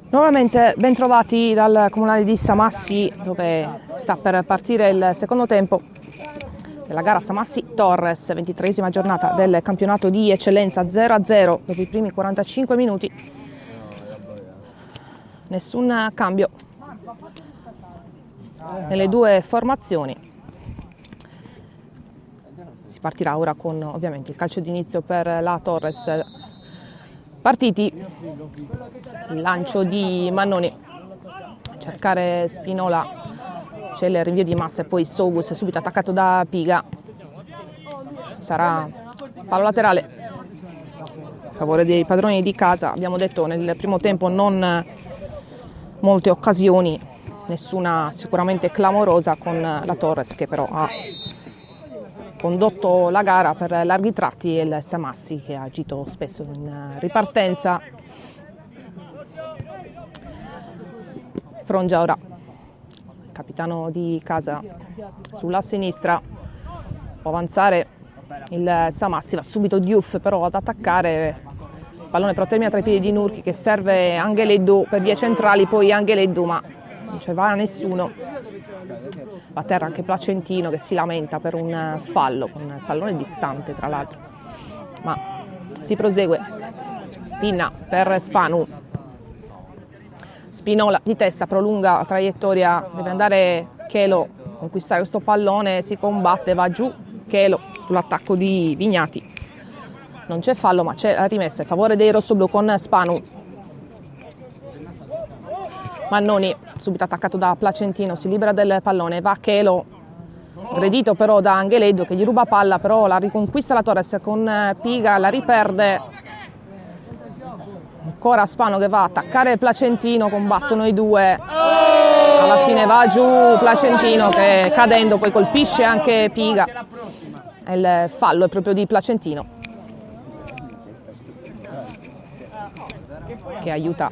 Nuovamente ben trovati dal comunale di Samassi, dove sta per partire il secondo tempo della gara Samassi-Torres, 23esima giornata del campionato di eccellenza. 0-0 dopo i primi 45 minuti. Nessun cambio nelle due formazioni. Si partirà ora con ovviamente il calcio d'inizio per la Torres. Partiti, il lancio di Mannoni, cercare Spinola, c'è il rinvio di Massa e poi Sogus subito attaccato da Piga. Sarà fallo laterale a favore dei padroni di casa. Abbiamo detto nel primo tempo non molte occasioni, nessuna sicuramente clamorosa, con la Torres che però ha condotto la gara per larghi tratti e il Samassi che ha agito spesso in ripartenza. Frongia ora, capitano di casa, sulla sinistra, può avanzare il Samassi, va subito Diouf però ad attaccare, il pallone però termina tra i piedi di Nurchi che serve Angeleddu per vie centrali, poi Angeleddu ma non ci va nessuno. Va a terra anche Placentino che si lamenta per un fallo, con il pallone distante tra l'altro, ma si prosegue. Pinna per Spanu, Spinola di testa, prolunga la traiettoria, deve andare Chelo a conquistare questo pallone, si combatte, va giù Chelo sull'attacco di Vignati, non c'è fallo ma c'è la rimessa in favore dei rossoblù con Spanu. Mannoni subito attaccato da Placentino, si libera del pallone, va Chelo, aggredito però da Angeleddu che gli ruba palla, però la riconquista la Torres con Piga, la riperde, ancora Spano che va a attaccare Placentino, combattono i due, alla fine va giù Placentino che cadendo poi colpisce anche Piga, il fallo è proprio di Placentino che aiuta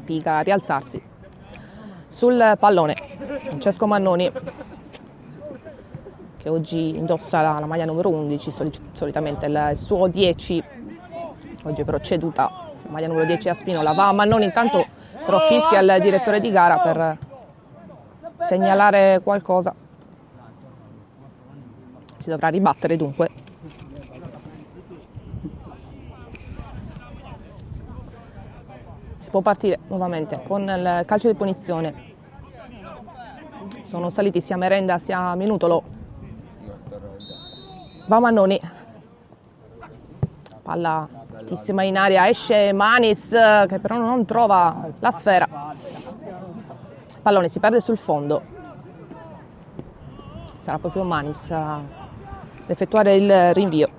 Piga a rialzarsi. Sul pallone Francesco Mannoni che oggi indossa la maglia numero 11, solitamente il suo 10, oggi però ceduta la maglia numero 10 a Spinola. Va a Mannoni, intanto però fischia il direttore di gara per segnalare qualcosa, si dovrà ribattere dunque. Può partire nuovamente con il calcio di punizione. Sono saliti sia Merenda sia Minutolo. Va Mannoni, palla altissima in aria, esce Manis che però non trova la sfera, il pallone si perde sul fondo, sarà proprio Manis a effettuare il rinvio.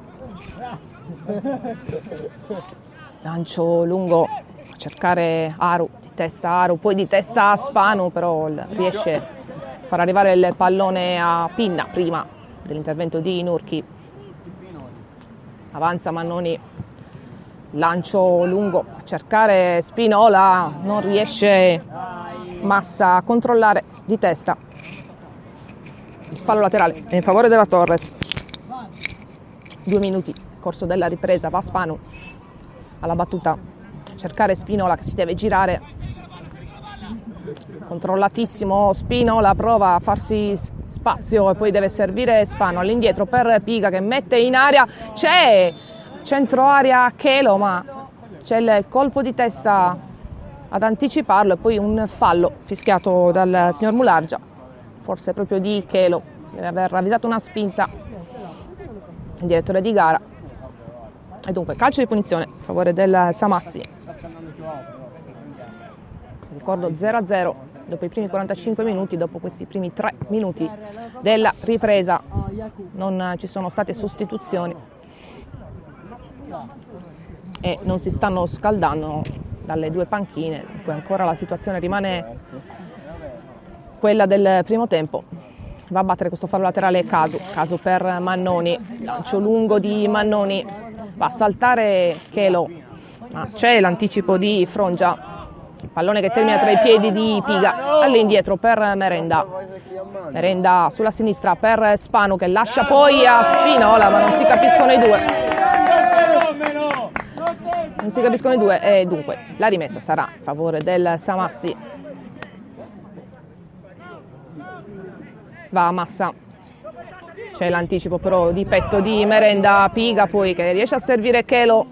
Lancio lungo, cercare Aru, di testa Aru, poi di testa Spanu, però riesce a far arrivare il pallone a Pinna prima dell'intervento di Nurchi. Avanza Mannoni, lancio lungo, a cercare Spinola, non riesce Massa a controllare di testa. Il fallo laterale è in favore della Torres. 2 minuti, corso della ripresa, va Spanu alla battuta, cercare Spinola che si deve girare, controllatissimo Spinola, prova a farsi spazio e poi deve servire Spano all'indietro per Piga che mette in aria, c'è centro aria Chelo ma c'è il colpo di testa ad anticiparlo e poi un fallo fischiato dal signor Mulargia, forse proprio di Chelo, deve aver avvisato una spinta il direttore di gara. E dunque calcio di punizione a favore del Samassi. Ricordo 0-0 dopo i primi 45 minuti, dopo questi primi 3 minuti della ripresa non ci sono state sostituzioni e non si stanno scaldando dalle due panchine, dunque ancora la situazione rimane quella del primo tempo. Va a battere questo fallo laterale Casu per Mannoni, lancio lungo di Mannoni, va a saltare Chelo, ma c'è l'anticipo di Frongia, pallone che termina tra i piedi di Piga, all'indietro per Merenda sulla sinistra per Spanu che lascia poi a Spinola, ma non si capiscono i due. non si capiscono i due e dunque la rimessa sarà a favore del Samassi. Va a Massa, c'è l'anticipo però di petto di Merenda, Piga poi che riesce a servire Chelo,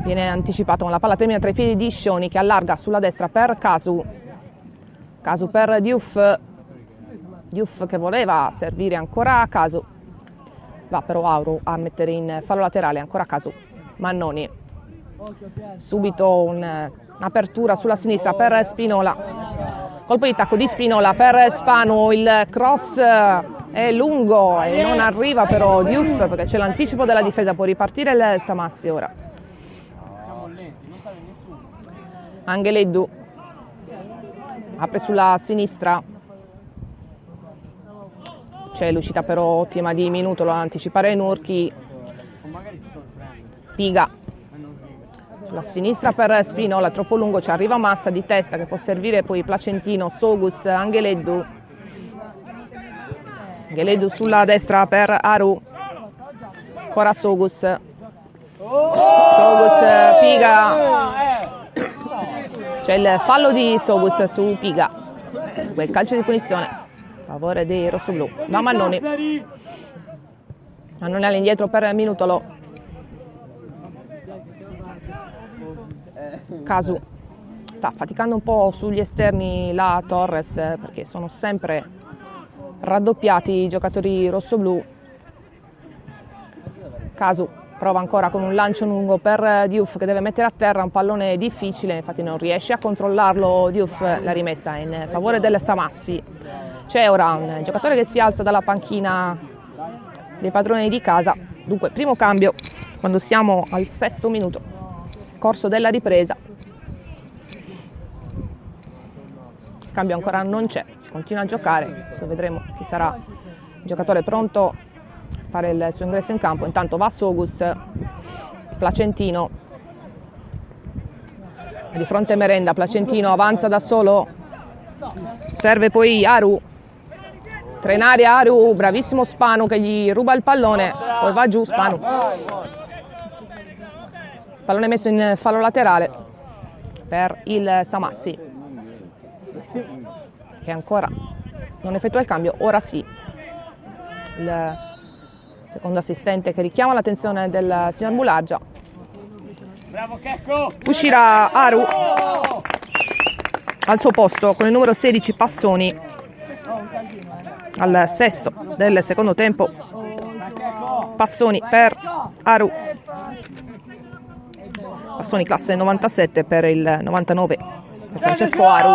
viene anticipato ma la palla termina tra i piedi di Scioni che allarga sulla destra per Casu per Diouf che voleva servire ancora a Casu, va però Auru a mettere in fallo laterale, ancora Casu, Mannoni, subito un'apertura sulla sinistra per Spinola, colpo di tacco di Spinola per Spanu, il cross è lungo e non arriva però Diouf perché c'è l'anticipo della difesa, può ripartire il Samassi ora. Angeleddu apre sulla sinistra, c'è l'uscita però ottima di Minutolo a anticipare Nurchi, Piga sulla sinistra per Spinola, troppo lungo, ci arriva Massa di testa che può servire poi Placentino, Sogus, Angeleddu sulla destra per Aru, ancora Sogus, Piga, c'è il fallo di Sogus su Piga, quel calcio di punizione a favore dei rossoblù. Va Mannoni all'indietro per Minutolo, Casu sta faticando un po' sugli esterni la Torres perché sono sempre raddoppiati i giocatori rossoblù. Casu prova ancora con un lancio lungo per Diouf che deve mettere a terra un pallone difficile, infatti non riesce a controllarlo Diouf, la rimessa in favore del Samassi. C'è ora un giocatore che si alza dalla panchina dei padroni di casa, dunque primo cambio quando siamo al 6° minuto, corso della ripresa. Il cambio ancora non c'è, si continua a giocare, adesso vedremo chi sarà il giocatore pronto a fare il suo ingresso in campo. Intanto va Sogus, Placentino, di fronte Merenda, Placentino avanza da solo, serve poi Aru, tre in aria Aru, bravissimo Spanu che gli ruba il pallone, poi va giù Spanu, pallone messo in fallo laterale per il Samassi che ancora non effettua il cambio, ora sì. Il secondo assistente che richiama l'attenzione del signor Mulaggia. Uscirà Aru al suo posto con il numero 16 Passoni al 6° del secondo tempo. Passoni per Aru, Passoni classe 97 per il 99 per Francesco Aru.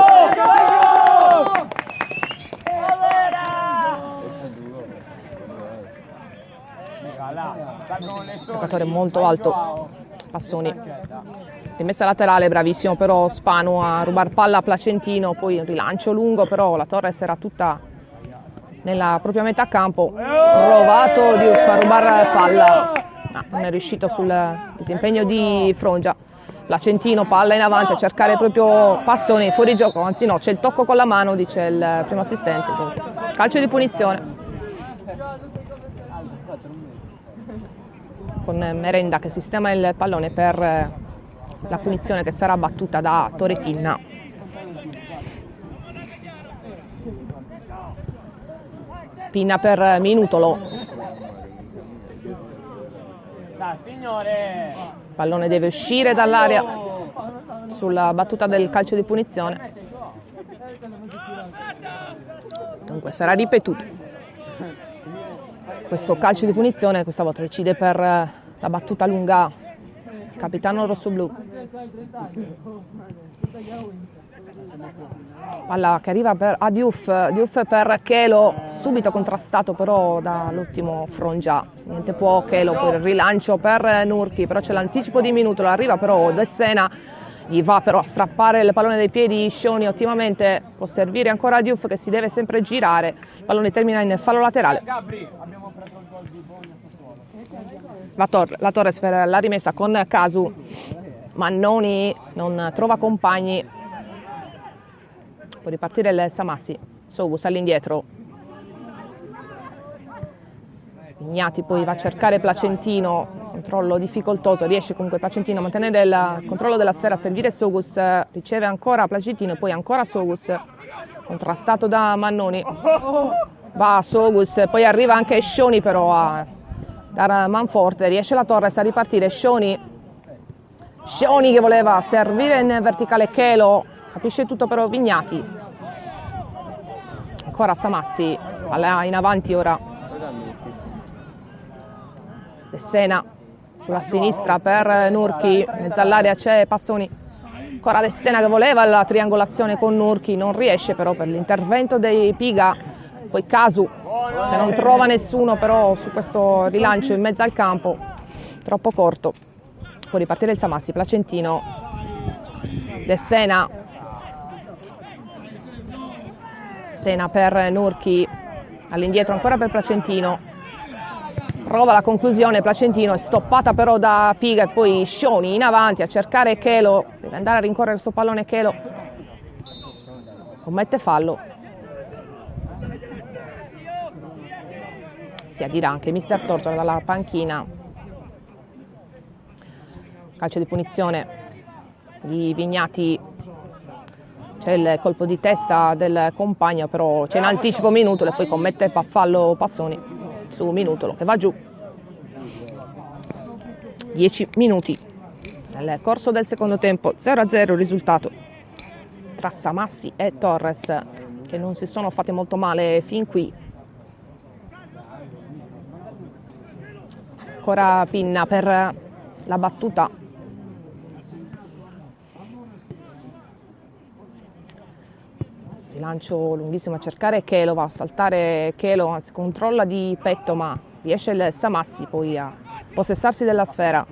Giocatore molto alto Passoni, rimessa laterale, bravissimo però Spanu a rubar palla a Placentino, poi un rilancio lungo però la Torres era tutta nella propria metà campo, provato di far rubare palla, non è riuscito sul disimpegno di Frongia. Placentino, palla in avanti a cercare proprio Passoni, fuori gioco, anzi no, c'è il tocco con la mano, dice il primo assistente, calcio di punizione con Merenda che sistema il pallone per la punizione che sarà battuta da Toretinna. Pinna per Minutolo, pallone deve uscire dall'area sulla battuta del calcio di punizione, dunque sarà ripetuto questo calcio di punizione, questa volta decide per la battuta lunga il capitano rossoblù. Palla che arriva a Diouf per Chelo, subito contrastato però dall'ultimo Frongia, niente può Chelo, poi il rilancio per Nurchi, però c'è l'anticipo di Minutolo, arriva però De Sena, gli va però a strappare il pallone dai piedi Scioni ottimamente, può servire ancora a Diouf che si deve sempre girare, il pallone termina in fallo laterale. La Torres per la rimessa con Casu, Mannoni non trova compagni, può ripartire il Samassi, Sogus all'indietro, Vignati poi va a cercare Placentino, controllo difficoltoso, riesce comunque Placentino a mantenere il controllo della sfera, a servire Sogus, riceve ancora Placentino e poi ancora Sogus, contrastato da Mannoni, va Sogus, poi arriva anche Scioni però a dare manforte, riesce la Torres a ripartire, Scioni che voleva servire in verticale Chelo, capisce tutto però Vignati, ancora Samassi, palla in avanti ora, De Sena sulla sinistra per Nurchi, in mezzo all'area c'è Passoni, ancora De Sena che voleva la triangolazione con Nurchi, non riesce però per l'intervento dei Piga, poi Casu che non trova nessuno però su questo rilancio in mezzo al campo, troppo corto, può ripartire il Samassi, Placentino, De Sena per Nurchi, all'indietro ancora per Placentino, prova la conclusione, Placentino è stoppata però da Piga e poi Scioni in avanti a cercare Chelo, deve andare a rincorrere questo pallone Chelo, commette fallo, si addirà anche Mister Tortora dalla panchina, calcio di punizione di Vignati, c'è il colpo di testa del compagno però c'è in anticipo Minutolo e poi commette fallo Passoni su Minutolo che va giù. 10 minuti nel corso del secondo tempo, 0-0 il risultato tra Samassi e Torres che non si sono fatti molto male fin qui. Ancora Pinna per la battuta, rilancio lunghissimo a cercare Chelo, va a saltare Chelo, anzi controlla di petto ma riesce il Samassi poi a possessarsi della sfera,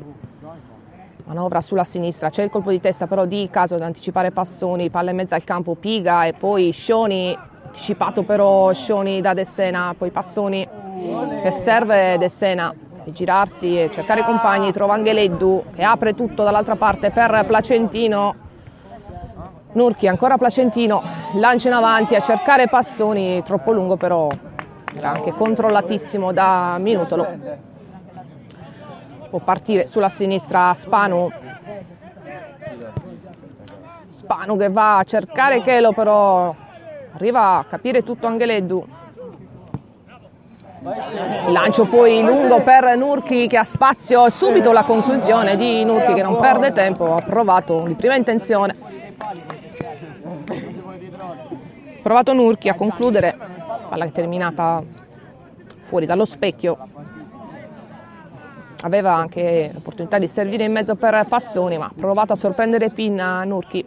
manovra sulla sinistra, c'è il colpo di testa però di Casu ad anticipare Passoni, palla in mezzo al campo, Piga e poi Scioni, anticipato però Scioni da De Sena, poi Passoni che serve De Sena e girarsi e cercare i compagni, trova Angeleddu che apre tutto dall'altra parte per Placentino, Nurchi ancora Placentino, lancia in avanti a cercare Passoni, troppo lungo però era anche controllatissimo da Minutolo, può partire sulla sinistra Spanu che va a cercare Chelo però arriva a capire tutto Angeleddu, lancio poi lungo per Nurchi che ha spazio, subito la conclusione di Nurchi che non perde tempo, ha provato di prima intenzione, provato Nurchi a concludere, palla che è terminata fuori dallo specchio, aveva anche l'opportunità di servire in mezzo per Passoni ma ha provato a sorprendere Pinna Nurchi.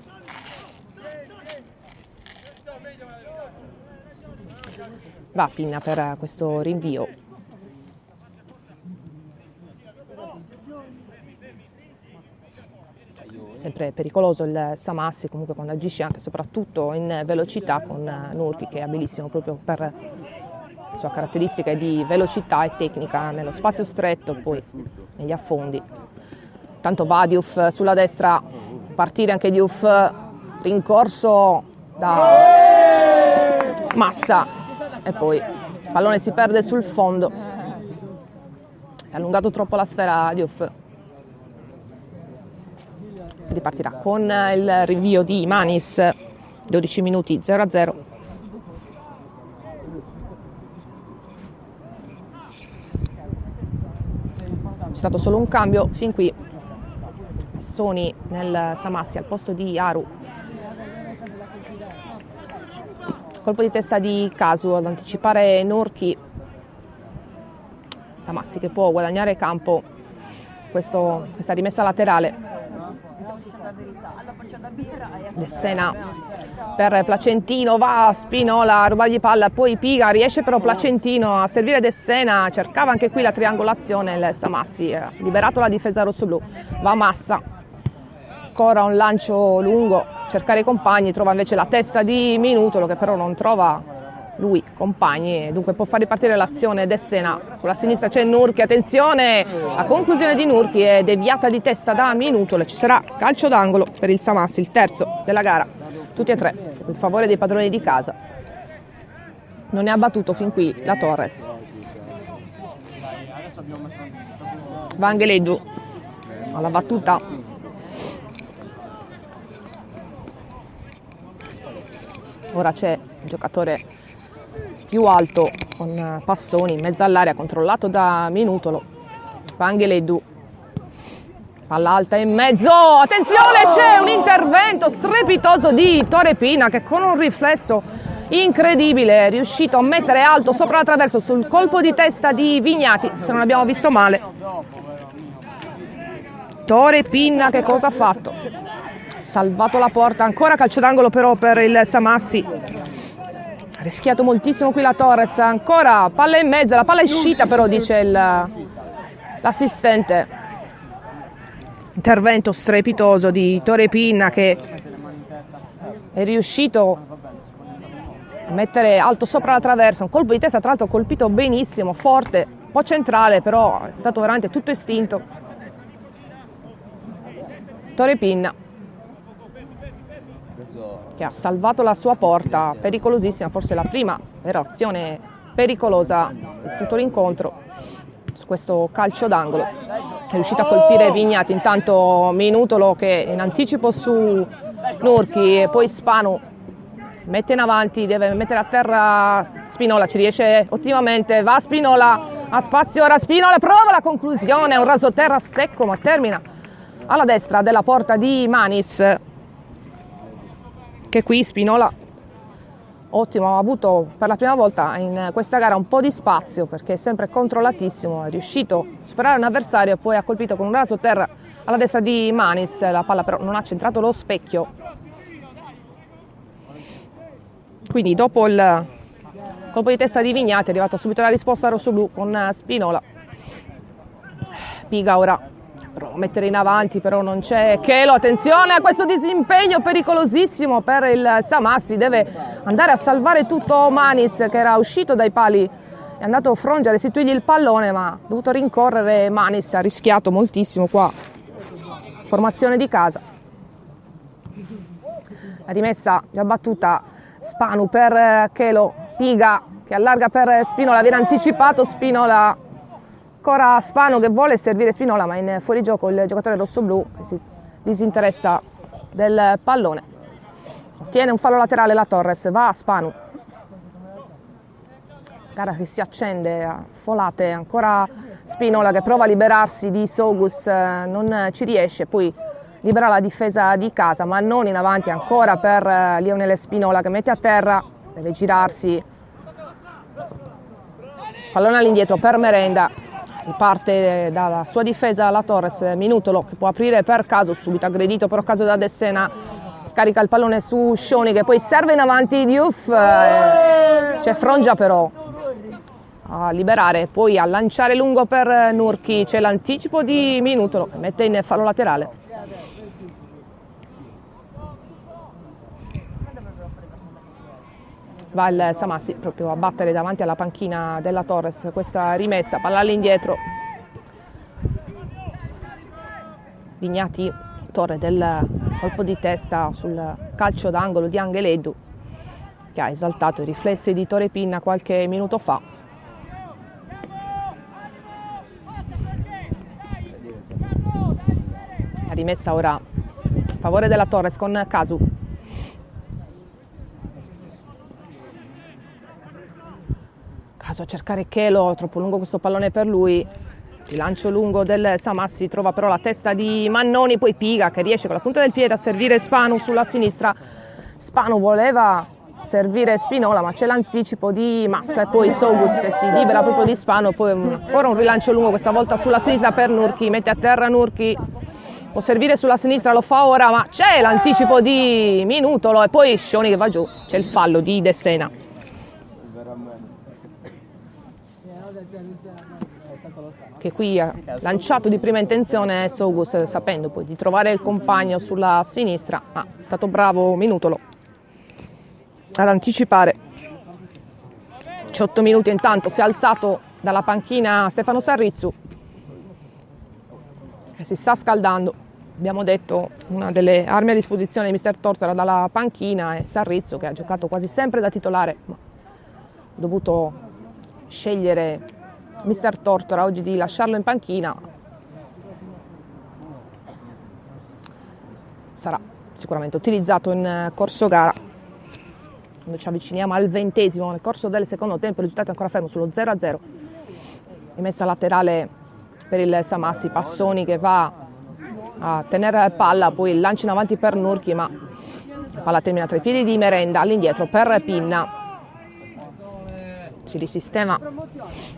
Va Pinna per questo rinvio, sempre pericoloso il Samassi comunque quando agisce anche soprattutto in velocità con Nurchi che è abilissimo proprio per le sue caratteristiche di velocità e tecnica nello spazio stretto, poi negli affondi. Tanto va Diouf sulla destra, partire anche Diouf, rincorso da Massa e poi il pallone si perde sul fondo, è allungato troppo la sfera Diouf. Si ripartirà con il rinvio di Manis, 12 minuti 0-0. C'è stato solo un cambio fin qui, Passoni nel Samassi al posto di Aru, colpo di testa di Casu ad anticipare Nurchi, Samassi che può guadagnare campo, questa rimessa laterale, De Sena per Placentino, va Spinola a rubargli palla, poi Piga, riesce però Placentino a servire De Sena, cercava anche qui la triangolazione il Samassi, ha liberato la difesa rossoblù, va Massa, ancora un lancio lungo, cercare i compagni, trova invece la testa di Minutolo che però non trova lui compagni e dunque può far ripartire l'azione De Sena. Sulla sinistra c'è Nurchi, attenzione, la conclusione di Nurchi è deviata di testa da Minutolo, ci sarà calcio d'angolo per il Samassi, il terzo della gara, tutti e tre in favore dei padroni di casa. Non ne ha battuto fin qui la Torres. Vangeleddu alla battuta. Ora c'è il giocatore più alto con Passoni in mezzo all'area, controllato da Minutolo. Vangeleddu, palla alta in mezzo, attenzione, c'è un intervento strepitoso di Tore Pinna che con un riflesso incredibile è riuscito a mettere alto sopra la traversa sul colpo di testa di Vignati, se non abbiamo visto male. Tore Pinna che cosa ha fatto? Salvato la porta, ancora calcio d'angolo però per il Samassi. Ha rischiato moltissimo qui la Torres, ancora palla in mezzo, la palla è uscita però, dice l'assistente. Intervento strepitoso di Tore Pinna che è riuscito a mettere alto sopra la traversa, un colpo di testa tra l'altro colpito benissimo, forte, un po' centrale però è stato veramente tutto istinto. Tore Pinna che ha salvato la sua porta, pericolosissima, forse la prima vera azione pericolosa di tutto l'incontro su questo calcio d'angolo. È riuscito a colpire Vignati, intanto Minutolo che in anticipo su Nurchi e poi Spanu mette in avanti, deve mettere a terra Spinola, ci riesce ottimamente, va Spinola, ha spazio ora Spinola, prova la conclusione, un rasoterra secco ma termina alla destra della porta di Manis, che qui Spinola, ottimo, ha avuto per la prima volta in questa gara un po' di spazio perché è sempre controllatissimo, è riuscito a superare un avversario e poi ha colpito con un rasoterra alla destra di Manis, la palla però non ha centrato lo specchio. Quindi dopo il colpo di testa di Vignati è arrivata subito la risposta rossoblu con Spinola. Piga ora prova a mettere in avanti, però non c'è Chelo, attenzione a questo disimpegno pericolosissimo per il Samassi, deve andare a salvare tutto Manis che era uscito dai pali, è andato Frongia a restituirgli il pallone ma ha dovuto rincorrere Manis, ha rischiato moltissimo qua, formazione di casa. La rimessa già battuta, Spanu per Chelo, Piga che allarga per Spinola, viene anticipato Spinola, ancora Spanu che vuole servire Spinola ma in fuorigioco il giocatore rossoblu che si disinteressa del pallone. Ottiene un fallo laterale la Torres, va a Spanu. Gara che si accende a folate, ancora Spinola che prova a liberarsi di Sogus, non ci riesce, poi libera la difesa di casa, ma non in avanti ancora per Lionel Spinola che mette a terra, deve girarsi. Pallone all'indietro per Merenda, riparte dalla sua difesa la Torres, Minutolo che può aprire per Caso, subito aggredito però Caso da Dessena, scarica il pallone su Scioni che poi serve in avanti Diouf, c'è Frongia però a liberare, poi a lanciare lungo per Nurchi, c'è l'anticipo di Minutolo che mette in fallo laterale. Va il Samassi proprio a battere davanti alla panchina della Torres questa rimessa, palla all'indietro. Vignati, autore del colpo di testa sul calcio d'angolo di Vangeleddu, che ha esaltato i riflessi di Tore Pinna qualche minuto fa. La rimessa ora a favore della Torres con Casu. Caso a cercare Chelo, troppo lungo questo pallone per lui, il lancio lungo del Samassi, trova però la testa di Mannoni, poi Piga che riesce con la punta del piede a servire Spanu sulla sinistra. Spanu voleva servire Spinola ma c'è l'anticipo di Massa e poi Sogus che si libera proprio di Spanu, poi ancora un rilancio lungo questa volta sulla sinistra per Nurchi, mette a terra Nurchi, può servire sulla sinistra, lo fa ora ma c'è l'anticipo di Minutolo e poi Scioni che va giù, c'è il fallo di Dessena. Che qui ha lanciato di prima intenzione Sogus sapendo poi di trovare il compagno sulla sinistra, ma è stato bravo Minutolo ad anticipare. 18 minuti intanto si è alzato dalla panchina Stefano Sarrizzu che si sta scaldando, abbiamo detto una delle armi a disposizione di mister Tortora dalla panchina è Sarrizzu che ha giocato quasi sempre da titolare ma ha dovuto scegliere mister Tortora oggi di lasciarlo in panchina. Sarà sicuramente utilizzato in corso gara. Quando ci avviciniamo al 20° nel corso del secondo tempo, il risultato è ancora fermo sullo 0-0. Rimessa laterale per il Samassi, Passoni che va a tenere palla, poi il lancio in avanti per Nurchi, ma la palla termina tra i piedi di Merenda, all'indietro per Pinna. Si risistema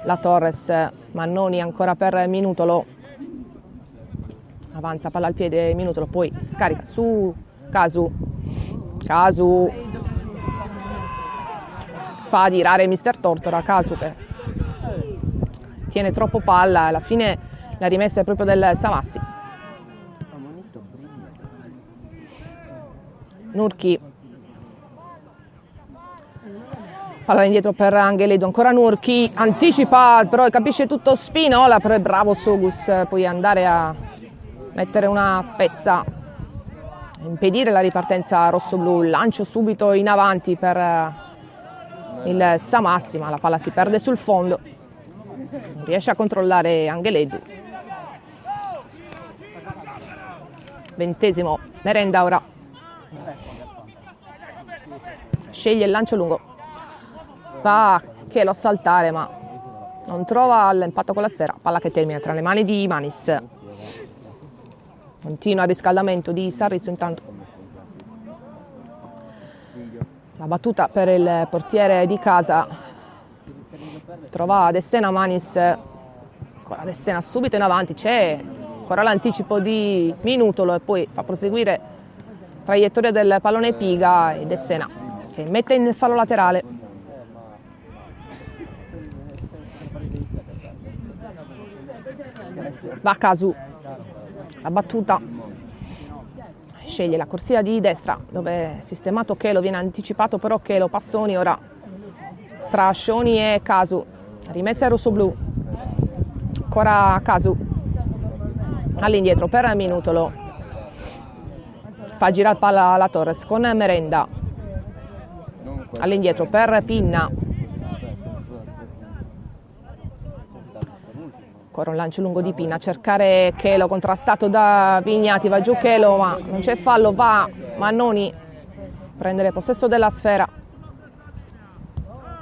la Torres, Mannoni ancora per Minutolo, avanza palla al piede Minutolo, poi scarica su Casu, fa dirare mister Tortora, Casu che tiene troppo palla, alla fine la rimessa è proprio del Samassi. Nurchi, palla indietro per Angeledo, ancora Nurchi, anticipa però capisce tutto Spinola, però è bravo Sogus poi andare a mettere una pezza, impedire la ripartenza rossoblu, lancio subito in avanti per il Samassi, ma la palla si perde sul fondo, non riesce a controllare Angeledu. 20°, Merenda ora sceglie il lancio lungo, va che lo saltare ma non trova l'impatto con la sfera, palla che termina tra le mani di Manis. Continua il riscaldamento di Sarrizzo intanto. La battuta per il portiere di casa, trova Dessena, Manis, ancora Dessena subito in avanti, c'è ancora l'anticipo di Minutolo e poi fa proseguire traiettoria del pallone Piga e Dessena che mette in fallo laterale. Va Casu, la battuta, sceglie la corsia di destra dove è sistemato Chelo, viene anticipato però Chelo, Passoni ora tra Scioni e Casu, rimessa rossoblu, ancora Casu, all'indietro per Minutolo, fa girare palla la Torres con Merenda, all'indietro per Pinna, ancora un lancio lungo di Pinna, a cercare Chelo, contrastato da Vignati, va giù Chelo ma non c'è fallo, va Mannoni prendere possesso della sfera,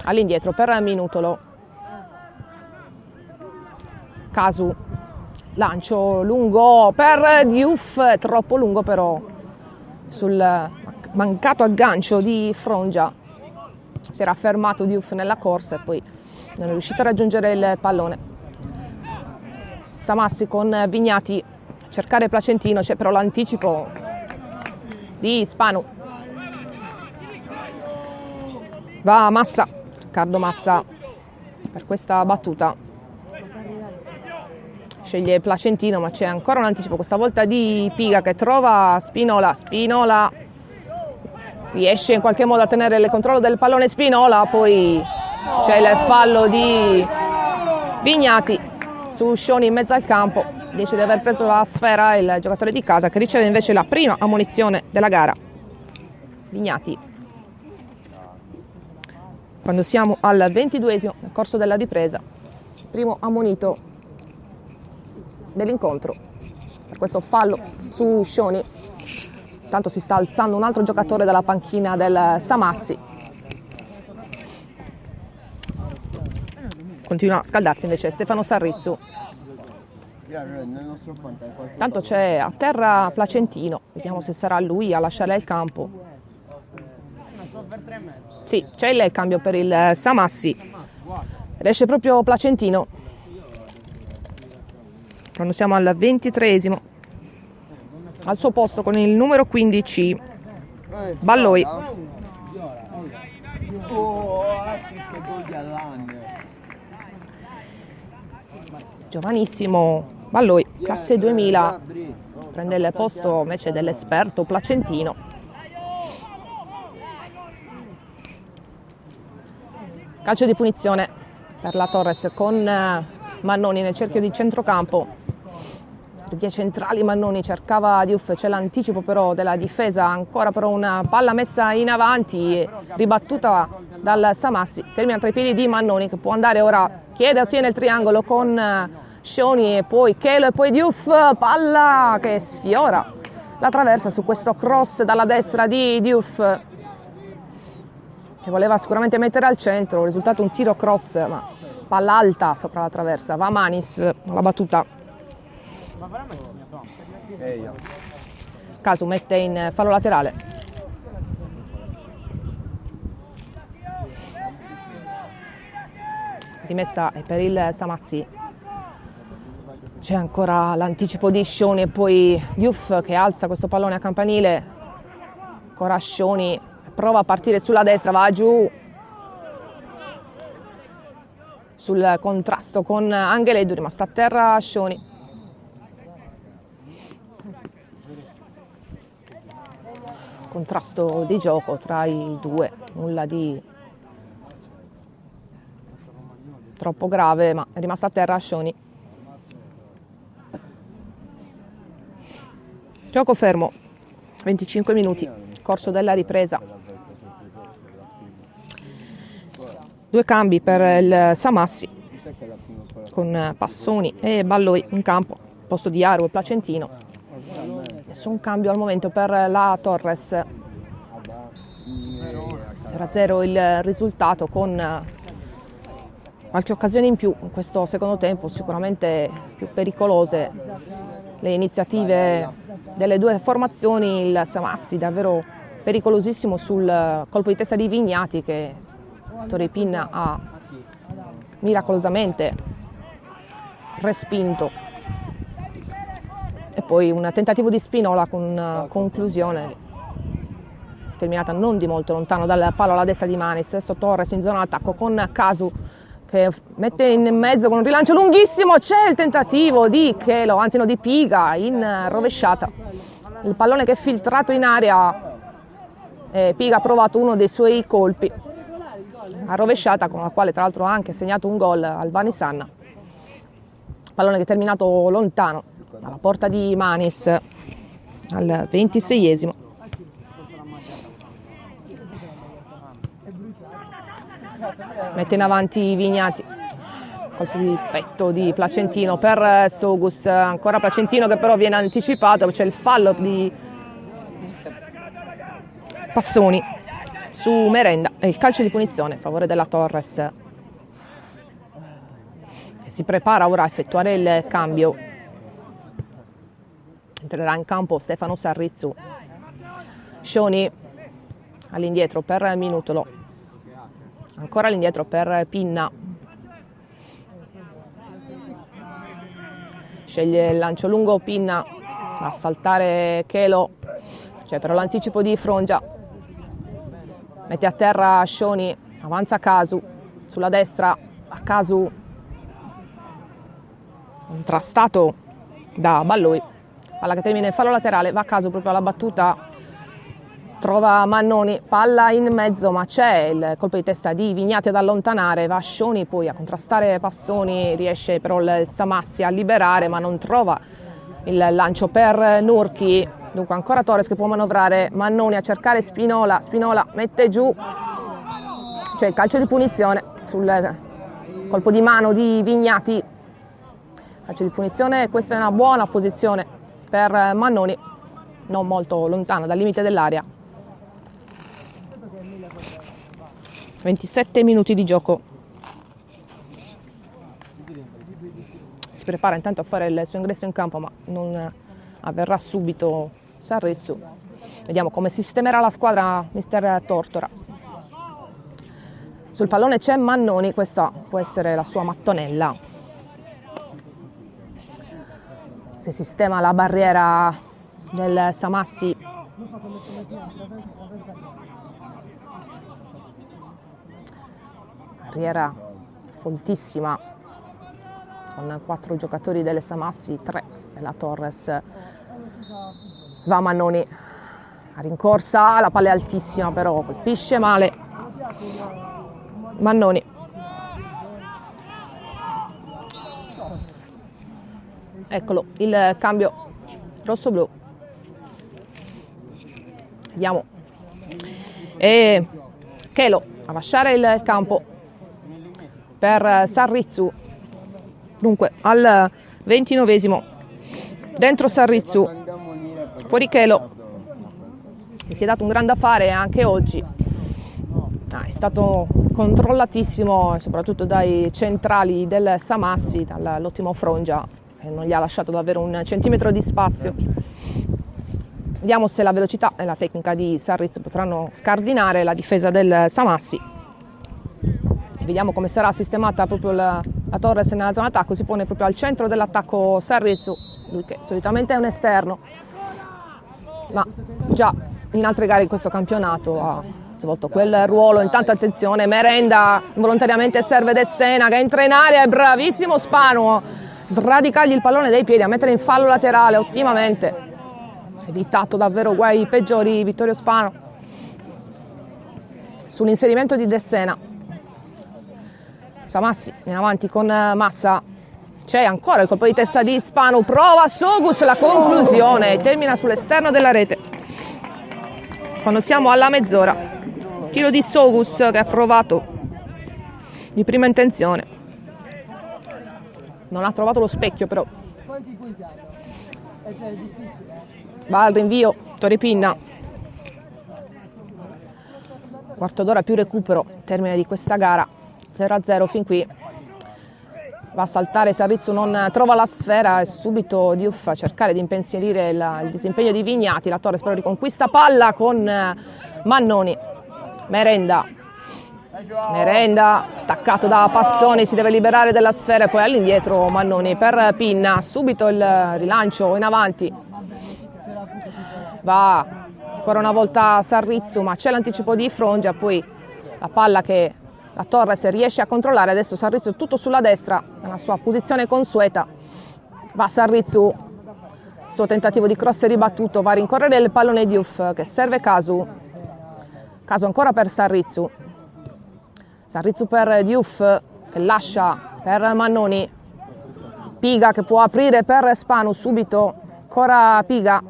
all'indietro per Minutolo, Casu, lancio lungo per Diouf, troppo lungo però sul mancato aggancio di Frongia, si era fermato Diouf nella corsa e poi non è riuscito a raggiungere il pallone. Samassi con Vignati, cercare Placentino, c'è però l'anticipo di Spanu, va Massa, Riccardo Massa per questa battuta, sceglie Placentino ma c'è ancora un anticipo, questa volta di Piga che trova Spinola, Spinola riesce in qualche modo a tenere il controllo del pallone Spinola, poi c'è il fallo di Vignati su Scioni in mezzo al campo, dice di aver preso la sfera il giocatore di casa che riceve invece la prima ammonizione della gara. Vignati, quando siamo al 22° nel corso della ripresa, primo ammonito dell'incontro per questo fallo su Scioni. Intanto si sta alzando un altro giocatore dalla panchina del Samassi, continua a scaldarsi invece Stefano Sarrizzu. Tanto c'è a terra Placentino, vediamo se sarà lui a lasciare il campo. Sì, c'è il cambio per il Samassi, esce proprio Placentino quando siamo al 23°, al suo posto con il numero 15 Balloi. Giovanissimo Balloi, classe 2000, prende il posto invece dell'esperto Placentino. Calcio di punizione per la Torres con Mannoni nel cerchio di centrocampo. per vie centrali Mannoni cercava Diouf, c'è l'anticipo però della difesa, ancora però una palla messa in avanti, ribattuta dal Samassi, termina tra i piedi di Mannoni che può andare ora, chiede e ottiene il triangolo con Scioni e poi Chelo e poi Diouf, palla che sfiora la traversa su questo cross dalla destra di Diouf che voleva sicuramente mettere al centro, il risultato un tiro cross ma palla alta sopra la traversa, va Manis, la battuta. Casu mette in fallo laterale. Rimessa è per il Samassi. C'è ancora l'anticipo di Scioni e poi Diouf che alza questo pallone a campanile. Ancora Scioni, prova a partire sulla destra, va giù. Sul contrasto con Angeleddu, rimasta a terra Scioni. Contrasto di gioco tra i due, nulla di troppo grave, ma è rimasta a terra Scioni. Gioco fermo, 25 minuti, corso della ripresa. Due cambi per il Samassi, con Passoni e Balloi in campo, al posto di Aru e Placentino. Nessun cambio al momento per la Torres. 0-0 il risultato, con qualche occasione in più in questo secondo tempo, sicuramente più pericolose le iniziative delle due formazioni. Il Samassi davvero pericolosissimo sul colpo di testa di Vignati che Torre Pinna ha miracolosamente respinto, e poi un tentativo di Spinola con conclusione terminata non di molto lontano dal palo alla destra di Manis. Adesso Torres in zona d'attacco con Casu che mette in mezzo con un rilancio lunghissimo, c'è il tentativo di Chelo, anzi no, di Piga in rovesciata, il pallone che è filtrato in aria e Piga ha provato uno dei suoi colpi a rovesciata con la quale tra l'altro ha anche segnato un gol al Vanisanna, pallone che è terminato lontano dalla porta di Manis al 26esimo. Mette in avanti Vignati, colpo di petto di Placentino per Sogus, ancora Placentino che però viene anticipato, c'è il fallo di Passoni su Merenda e il calcio di punizione a favore della Torres, che si prepara ora a effettuare il cambio. Entrerà in campo Stefano Sarrizzu. Scioni all'indietro per Minutolo, ancora all'indietro per Pinna, sceglie il lancio lungo Pinna, va a saltare Chelo, c'è però l'anticipo di Frongia, mette a terra Scioni, avanza Casu sulla destra, a Casu contrastato da Balloi, palla che termina in fallo laterale, va a Casu proprio alla battuta, trova Mannoni, palla in mezzo ma c'è il colpo di testa di Vignati ad allontanare, va Scioni poi a contrastare Passoni, riesce però il Samassi a liberare ma non trova il lancio per Nurchi, dunque ancora Torres che può manovrare, Mannoni a cercare Spinola, Spinola mette giù, c'è il calcio di punizione sul colpo di mano di Vignati, calcio di punizione, questa è una buona posizione per Mannoni, non molto lontano dal limite dell'area. 27 minuti di gioco. Si prepara intanto a fare il suo ingresso in campo, ma non avverrà subito Sarrizzu. Vediamo come sistemerà la squadra mister Tortora. Sul pallone c'è Mannoni, questa può essere la sua mattonella. Si sistema la barriera del Samassi. Barriera foltissima con 4 giocatori delle Samassi, 3 della Torres. Va Mannoni a rincorsa, la palla è altissima però colpisce male Mannoni. Eccolo, il cambio rosso-blu. Vediamo. E Chelo a lasciare il campo per Sarrizzu. Dunque, al 29esimo, dentro Sarrizzu, fuori Chelo, che si è dato un grande affare anche oggi. È stato controllatissimo, soprattutto dai centrali del Samassi, dall'ottimo Frongia, che non gli ha lasciato davvero un centimetro di spazio. Vediamo se la velocità e la tecnica di Sarrizzu potranno scardinare la difesa del Samassi. Vediamo come sarà sistemata proprio la Torres nella zona attacco. Si pone proprio al centro dell'attacco Sarrizzu, lui che solitamente è un esterno, ma già in altre gare in questo campionato ha svolto quel ruolo. Intanto attenzione, Merenda involontariamente serve De Sena che entra in area, è bravissimo Spanu a sradicargli il pallone dai piedi, a mettere in fallo laterale ottimamente, evitato davvero guai peggiori Vittorio Spanu sull'inserimento di De Sena. Samassi in avanti con Massa, c'è ancora il colpo di testa di Spanu, prova Sogus, la conclusione, termina sull'esterno della rete. Quando siamo alla mezz'ora, tiro di Sogus che ha provato di prima intenzione, non ha trovato lo specchio però. Va al rinvio Torre Pinna, quarto d'ora più recupero, termine di questa gara, 0-0 fin qui. Va a saltare Sarrizzu, non trova la sfera e subito Diouf a cercare di impensierire il disimpegno di Vignati. La Torres però riconquista palla con Mannoni. Merenda attaccato da Passoni, si deve liberare della sfera e poi all'indietro Mannoni per Pinna. Subito il rilancio in avanti, va ancora una volta Sarrizzu, ma c'è l'anticipo di Frongia, poi la palla che la Torres riesce a controllare. Adesso Sarrizzu tutto sulla destra, nella sua posizione consueta. Va Sarrizzu, suo tentativo di cross ribattuto, va a rincorrere il pallone Diouf che serve Casu ancora per Sarrizzu per Diouf che lascia per Mannoni. Piga che può aprire per Spanu, subito ancora Piga,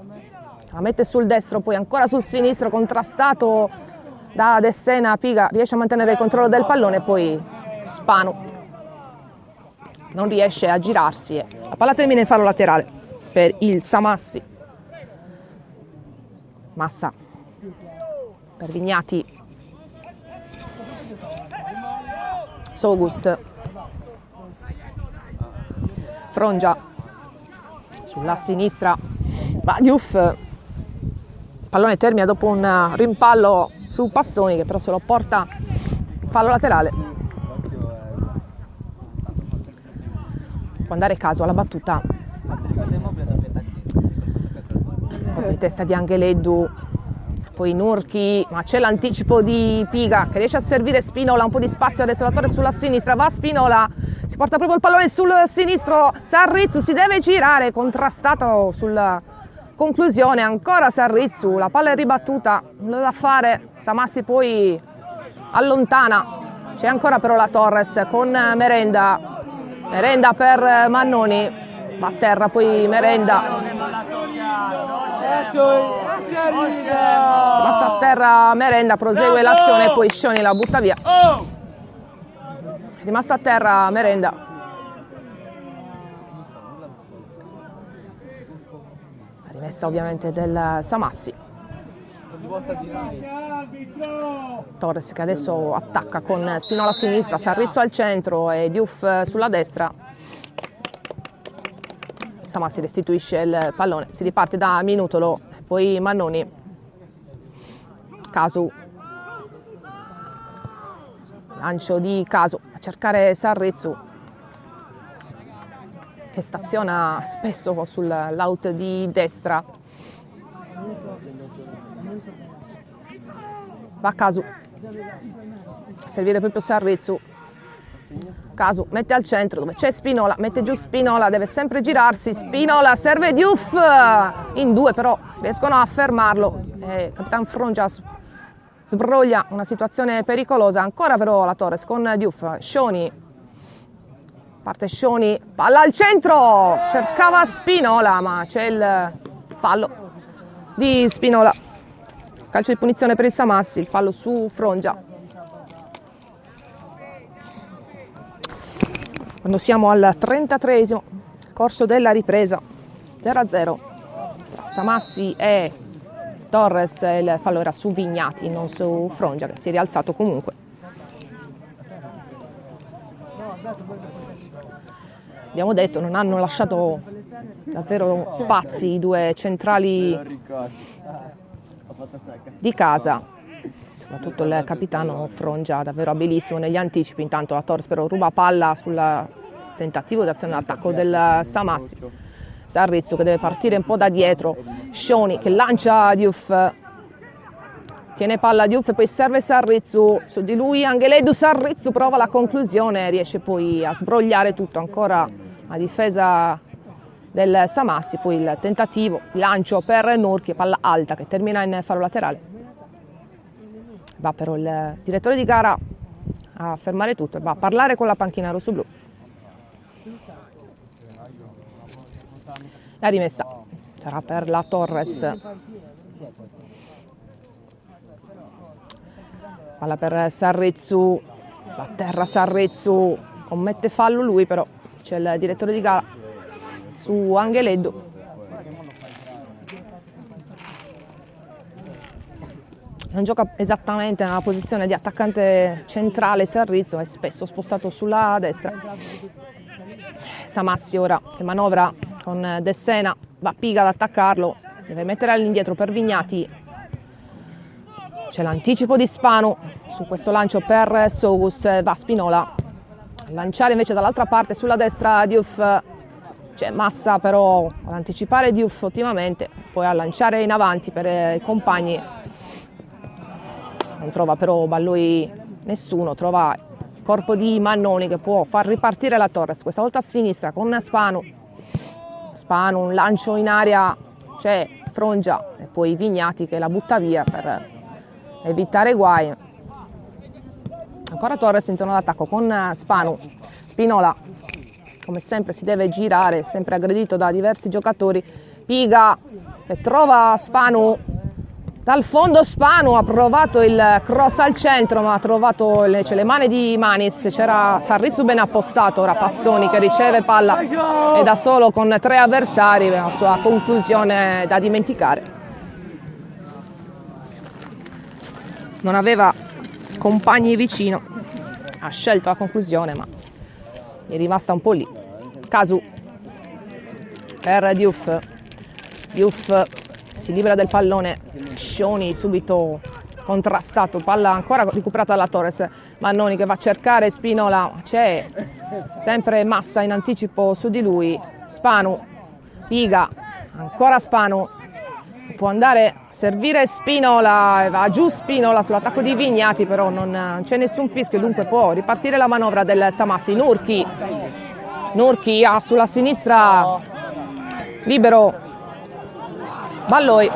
la mette sul destro, poi ancora sul sinistro, contrastato da De Sena. Piga riesce a mantenere il controllo del pallone, poi Spanu non riesce a girarsi e la palla termina in fallo laterale per il Samassi. Massa per Vignati, Sogus, Frongia sulla sinistra, va Diouf, pallone termina dopo un rimpallo su Passoni che però se lo porta in fallo laterale. Può andare Casu alla battuta, colpo di testa di Angeleddu, poi Nurchi, ma c'è l'anticipo di Piga che riesce a servire Spinola, un po' di spazio adesso la Torre sulla sinistra, va Spinola, si porta proprio il pallone sul sinistro, Sarrizzu si deve girare, contrastato sulla conclusione, ancora Sarrizzu, la palla è ribattuta, nulla da fare, Samassi poi allontana, c'è ancora però la Torres con Merenda per Mannoni, va a terra poi Merenda, basta a terra Merenda, prosegue l'azione e poi Scioni la butta via, rimasta a terra Merenda. Rimessa ovviamente del Samassi. Torres che adesso attacca con Spinola a sinistra, Sarrizzu al centro e Diouf sulla destra. Samassi restituisce il pallone, si riparte da Minutolo, poi Mannoni, Casu, lancio di Casu a cercare Sarrizzu che staziona spesso sull'out di destra. Va Casu a servire proprio Sarrizzu. Casu mette al centro dove c'è Spinola, mette giù Spinola, deve sempre girarsi, Spinola serve Diouf, in due però riescono a fermarlo, Capitan Frongia sbroglia una situazione pericolosa, ancora però la Torres con Diouf, Scioni, parte Scioni, palla al centro, cercava Spinola ma c'è il fallo di Spinola, calcio di punizione per il Samassi, il fallo su Frongia. Quando siamo al 33esimo, corso della ripresa, 0-0 tra Samassi e Torres, il fallo era su Vignati, non su Frongia, che si è rialzato comunque. Abbiamo detto, non hanno lasciato davvero spazi i due centrali di casa, soprattutto il capitano Frongia, davvero abilissimo negli anticipi. Intanto la Torres però ruba palla sul tentativo di azione d'attacco del Samassi. Sarrizzu che deve partire un po' da dietro, Scioni che lancia Diouf, tiene palla Diouf e poi serve Sarrizzu, su di lui Angeleddu, Sarrizzu prova la conclusione, riesce poi a sbrogliare tutto, ancora a difesa del Samassi, poi il tentativo, lancio per Nurchi, palla alta che termina in fallo laterale. Va però il direttore di gara a fermare tutto e va a parlare con la panchina rossoblu. La rimessa sarà per la Torres. Palla per Sarrizzu, a terra Sarrizzu, commette fallo lui però, c'è il direttore di gara su Angeleddu. Non gioca esattamente nella posizione di attaccante centrale Sarrizzu, è spesso spostato sulla destra. Samassi ora che manovra con De Sena, va Piga ad attaccarlo, deve mettere all'indietro per Vignati. C'è l'anticipo di Spanu su questo lancio per Sogus, va Spinola a lanciare invece dall'altra parte sulla destra Diouf. C'è Massa però ad anticipare Diouf ottimamente, poi a lanciare in avanti per i compagni. Non trova però Balloi nessuno, trova il corpo di Mannoni che può far ripartire la Torres, questa volta a sinistra con Spanu. Spanu, un lancio in aria, c'è Frongia e poi Vignati che la butta via per evitare guai. Ancora Torres in zona d'attacco con Spanu. Spinola come sempre si deve girare, sempre aggredito da diversi giocatori. Piga che trova Spanu dal fondo. Spanu ha provato il cross al centro ma ha trovato le mani di Manis, c'era Sarrizzu ben appostato, ora Passoni che riceve palla e da solo con 3 avversari, la sua conclusione da dimenticare. Non aveva compagni vicino, ha scelto la conclusione ma è rimasta un po' lì. Casu per Diouf, Diouf si libera del pallone, Scioni subito contrastato, palla ancora recuperata dalla Torres, Mannoni che va a cercare Spinola, c'è sempre Massa in anticipo su di lui, Spanu, Piga, ancora Spanu, può andare a servire Spinola, va giù Spinola sull'attacco di Vignati, però non c'è nessun fischio, dunque può ripartire la manovra del Samassi. Nurchi ha sulla sinistra libero Balloi,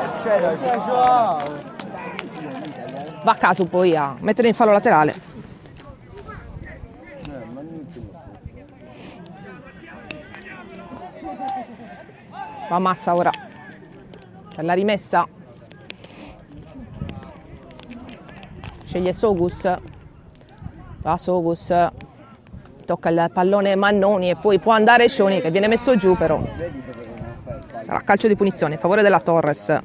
va a caso poi a mettere in fallo laterale. Va Massa ora per la rimessa, sceglie Sogus, va Sogus, tocca il pallone Mannoni e poi può andare Scioni che viene messo giù, però sarà calcio di punizione in favore della Torres.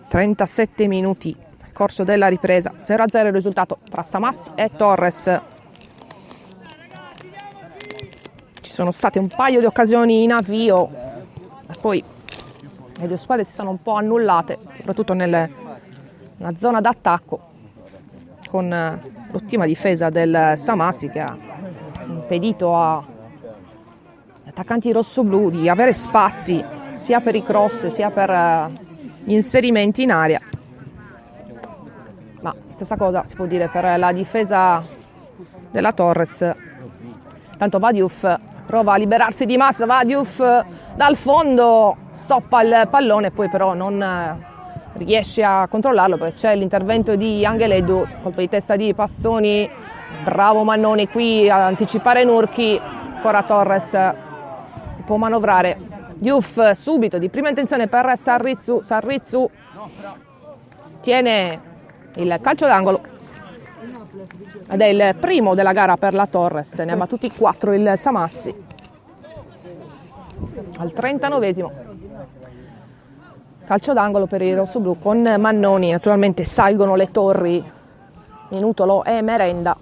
37 minuti nel corso della ripresa, 0-0 il risultato tra Samassi e Torres. Ci sono state un paio di occasioni in avvio, poi le due squadre si sono un po' annullate, soprattutto nella zona d'attacco, con l'ottima difesa del Samassi che ha impedito agli attaccanti rossoblù di avere spazi sia per i cross sia per gli inserimenti in area. Ma stessa cosa si può dire per la difesa della Torres. Tanto va Diouf, prova a liberarsi di Massa, va Diouf dal fondo, stoppa il pallone, poi però non riesce a controllarlo perché c'è l'intervento di Angeleddu, colpo di testa di Passoni, Bravo Mannoni qui a anticipare Nurchi, ancora Torres può manovrare. Diouf subito di prima intenzione per Sarrizzu tiene il calcio d'angolo ed è il primo della gara per la Torres, ne ha battuti 4 il Samassi. Al 39esimo calcio d'angolo per i rossoblù con Mannoni, naturalmente salgono le torri, Minutolo e Merenda.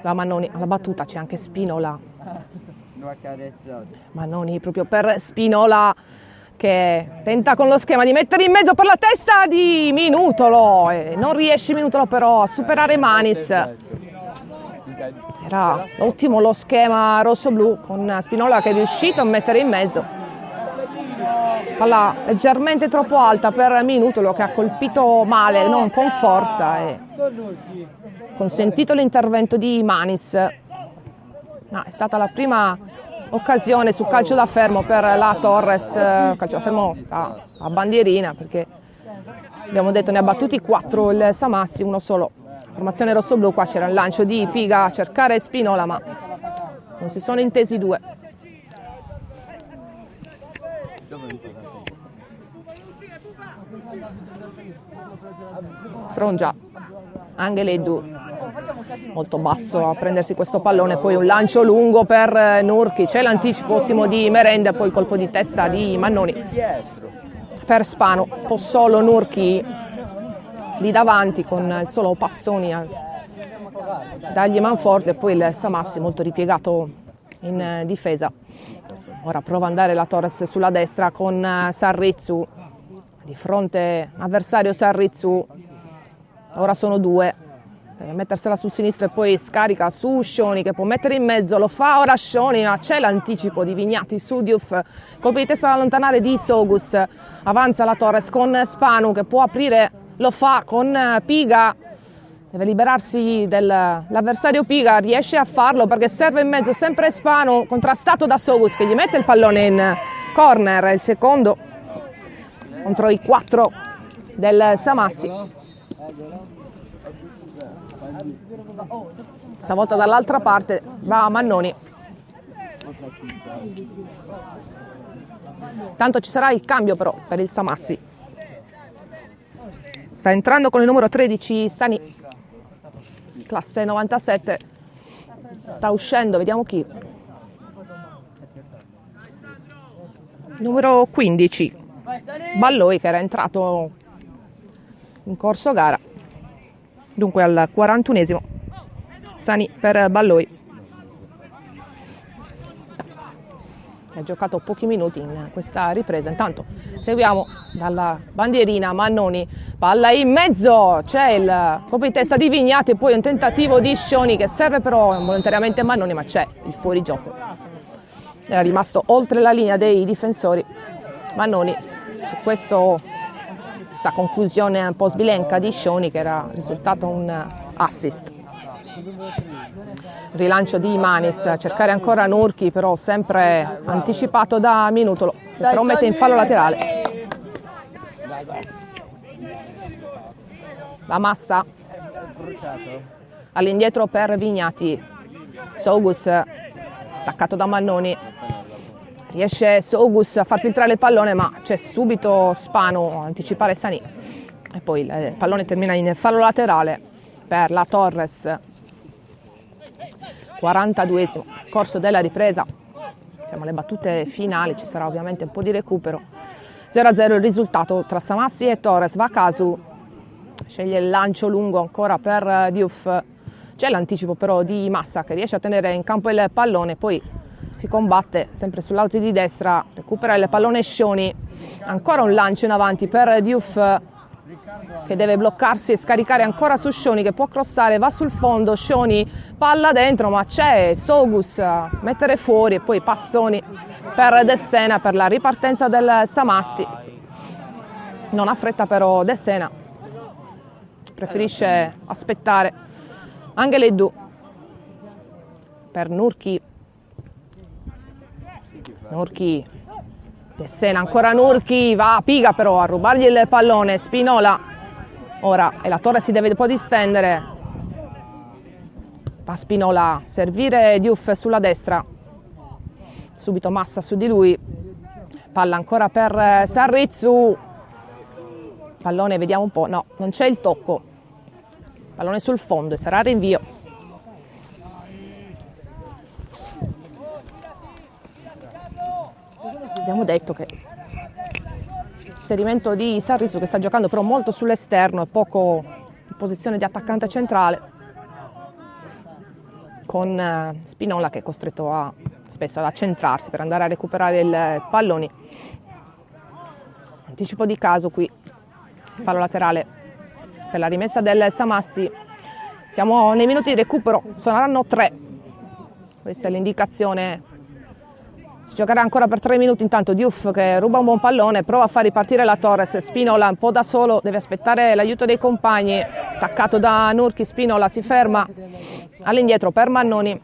Va Mannoni alla battuta, c'è anche Spinola. Mannoni proprio per Spinola che tenta con lo schema di mettere in mezzo per la testa di Minutolo e non riesce Minutolo però a superare Manis. Era ottimo lo schema rosso-blu con Spinola che è riuscito a mettere in mezzo. Palla leggermente troppo alta per Minutolo che ha colpito male, non con forza, e consentito l'intervento di Manis. No, è stata la prima occasione su calcio da fermo per la Torres, calcio da fermo a bandierina, perché abbiamo detto ne ha battuti 4 il Samassi, uno solo. Formazione rosso-blu, qua c'era il lancio di Piga a cercare Spinola, ma non si sono intesi due. Frongia, Angeleddu, molto basso a prendersi questo pallone, poi un lancio lungo per Nurchi, c'è l'anticipo ottimo di Merenda, poi il colpo di testa di Mannoni per Spano, un po' solo Nurchi lì davanti con il solo Passoni a dargli manforte, e poi il Samassi molto ripiegato in difesa. Ora prova ad andare la Torres sulla destra con Sarrizzu, di fronte avversario Sarrizzu, ora sono 2, deve mettersela sul sinistro e poi scarica su Scioni che può mettere in mezzo, lo fa ora Scioni, ma c'è l'anticipo di Vignati su Diouf, colpo di testa da allontanare di Sogus, avanza la Torres con Spanu che può aprire, lo fa con Piga, deve liberarsi dell'avversario Piga, riesce a farlo perché serve in mezzo sempre Spanu, contrastato da Sogus che gli mette il pallone in corner, il secondo contro i 4 del Samassi. Stavolta dall'altra parte va Mannoni. Tanto ci sarà il cambio però per il Samassi. Sta entrando con il numero 13 Sani, classe 97, sta uscendo, vediamo chi. Numero 15 Balloi che era entrato in corso gara, dunque al 41esimo Sani per Balloi. Ha giocato pochi minuti in questa ripresa. Intanto seguiamo dalla bandierina Mannoni, palla in mezzo, c'è il colpo di testa di Vignati e poi un tentativo di Scioni che serve però involontariamente Mannoni, ma c'è il fuorigioco. Era rimasto oltre la linea dei difensori Mannoni su questa conclusione un po' sbilenca di Scioni che era risultato un assist. Rilancio di Manis a cercare ancora Nurchi, però sempre anticipato da Minutolo che però mette in fallo laterale. La Massa all'indietro per Vignati, Sogus attaccato da Mannoni, riesce Sogus a far filtrare il pallone ma c'è subito Spano a anticipare Sani e poi il pallone termina in fallo laterale per la Torres. 42esimo corso della ripresa, siamo alle battute finali, ci sarà ovviamente un po' di recupero. 0-0 il risultato tra Samassi e Torres. Vakasu sceglie il lancio lungo ancora per Diouf, c'è l'anticipo però di Massa che riesce a tenere in campo il pallone, poi si combatte sempre sull'auto di destra, recupera il pallone Scioni, ancora un lancio in avanti per Diouf che deve bloccarsi e scaricare ancora su Scioni che può crossare, va sul fondo, Scioni palla dentro ma c'è Sogus a mettere fuori e poi Passoni per De Sena per la ripartenza del Samassi. Non ha fretta però De Sena, preferisce aspettare. Angeleddu per Nurchi, De Sena, ancora Nurchi, va a Piga però a rubargli il pallone, Spinola ora e la Torre si deve un po' distendere. Va Spinola a servire Diouf sulla destra, subito Massa su di lui, palla ancora per Sarrizzu, pallone, vediamo un po', no, non c'è il tocco, pallone sul fondo e sarà rinvio. Abbiamo detto che inserimento di Sarrizzu, che sta giocando però molto sull'esterno e poco in posizione di attaccante centrale, con Spinola che è costretto spesso ad accentrarsi per andare a recuperare i palloni. Anticipo di caso qui, fallo laterale per la rimessa del Samassi. Siamo nei minuti di recupero, saranno 3, questa è l'indicazione. Si giocherà ancora per 3 minuti. Intanto Diouf che ruba un buon pallone, prova a far ripartire la Torres. Spinola un po' da solo, deve aspettare l'aiuto dei compagni, attaccato da Nurki. Spinola si ferma all'indietro per Mannoni,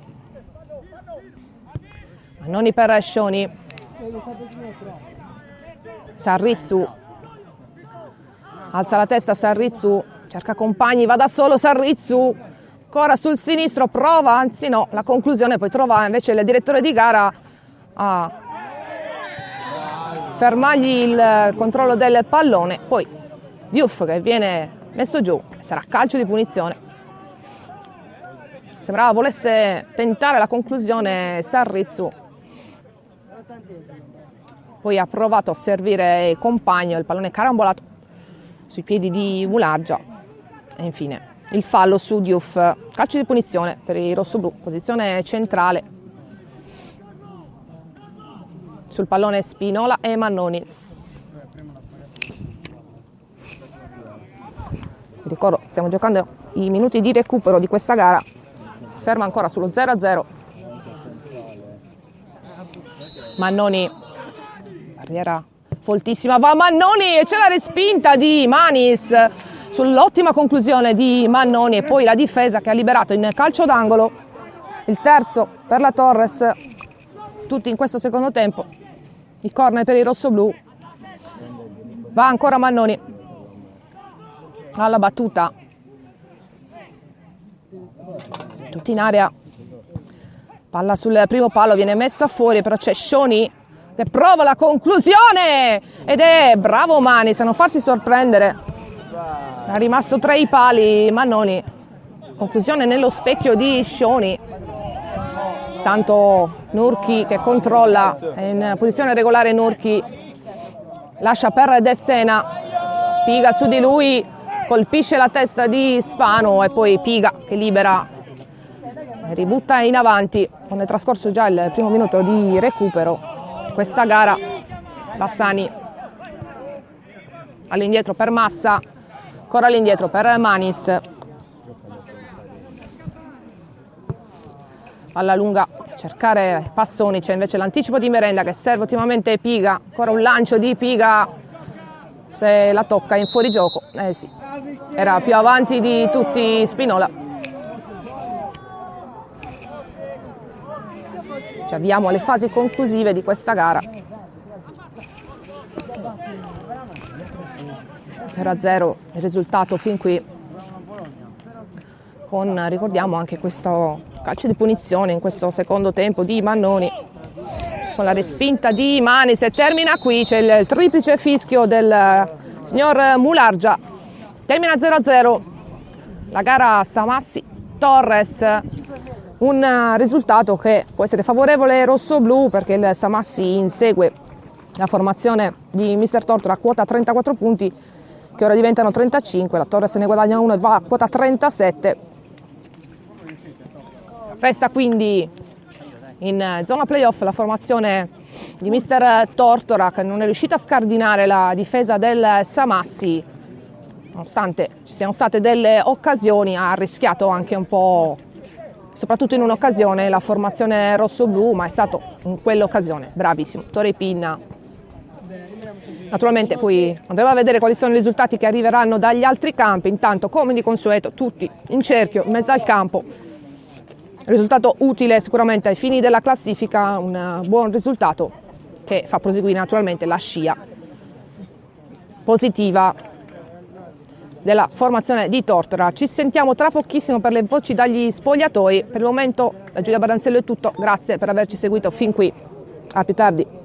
Mannoni per Scioni, Sarrizzu alza la testa, Sarrizzu cerca compagni, va da solo Sarrizzu, ancora sul sinistro, prova, anzi no, la conclusione, poi trova invece il direttore di gara a fermargli il controllo del pallone. Poi Diouf che viene messo giù, sarà calcio di punizione. Sembrava volesse tentare la conclusione Sarrizzu, poi ha provato a servire il compagno, il pallone carambolato sui piedi di Mulargia e infine il fallo su Diouf, calcio di punizione per i rossoblù, posizione centrale. Sul pallone Spinola e Mannoni. Vi ricordo, stiamo giocando i minuti di recupero di questa gara, ferma ancora sullo 0-0. Mannoni, barriera foltissima, va Mannoni e c'è la respinta di Manis sull'ottima conclusione di Mannoni e poi la difesa che ha liberato in calcio d'angolo il terzo per la Torres, tutti in questo secondo tempo. Il corner per i rossoblù, va ancora Mannoni alla battuta, tutti in area, palla sul primo palo, viene messa fuori, però c'è Scioni che prova la conclusione ed è bravo Manis a non farsi sorprendere, è rimasto tra i pali Mannoni, conclusione nello specchio di Scioni. Tanto Nurki che controlla, è in posizione regolare Nurki, lascia per De Sena, Piga su di lui, colpisce la testa di Spano e poi Piga che libera e ributta in avanti. Quando è trascorso già il primo minuto di recupero questa gara, Bassani all'indietro per Massa, ancora all'indietro per Manis, alla lunga cercare Passoni, c'è invece l'anticipo di Merenda che serve ottimamente Piga, ancora un lancio di Piga, se la tocca in fuorigioco, sì, era più avanti di tutti Spinola. Ci avviamo alle fasi conclusive di questa gara. 0-0 il risultato fin qui, con, ricordiamo, anche questo calcio di punizione in questo secondo tempo di Mannoni con la respinta di Manis e termina qui, c'è il triplice fischio del signor Mulargia, termina 0-0 la gara Samassi-Torres, un risultato che può essere favorevole ai rossoblù perché il Samassi insegue la formazione di Mister Tortora a quota 34 punti che ora diventano 35, la Torres ne guadagna 1 e va a quota 37. Resta quindi in zona playoff la formazione di Mister Tortora che non è riuscita a scardinare la difesa del Samassi, nonostante ci siano state delle occasioni, ha rischiato anche un po', soprattutto in un'occasione, la formazione rosso-blu, ma è stato in quell'occasione bravissimo Torre Pinna. Naturalmente poi andremo a vedere quali sono i risultati che arriveranno dagli altri campi. Intanto, come di consueto, tutti in cerchio, in mezzo al campo. Risultato utile sicuramente ai fini della classifica, un buon risultato che fa proseguire naturalmente la scia positiva della formazione di Tortora. Ci sentiamo tra pochissimo per le voci dagli spogliatoi. Per il momento da Giulia Baranzello è tutto, grazie per averci seguito fin qui, a più tardi.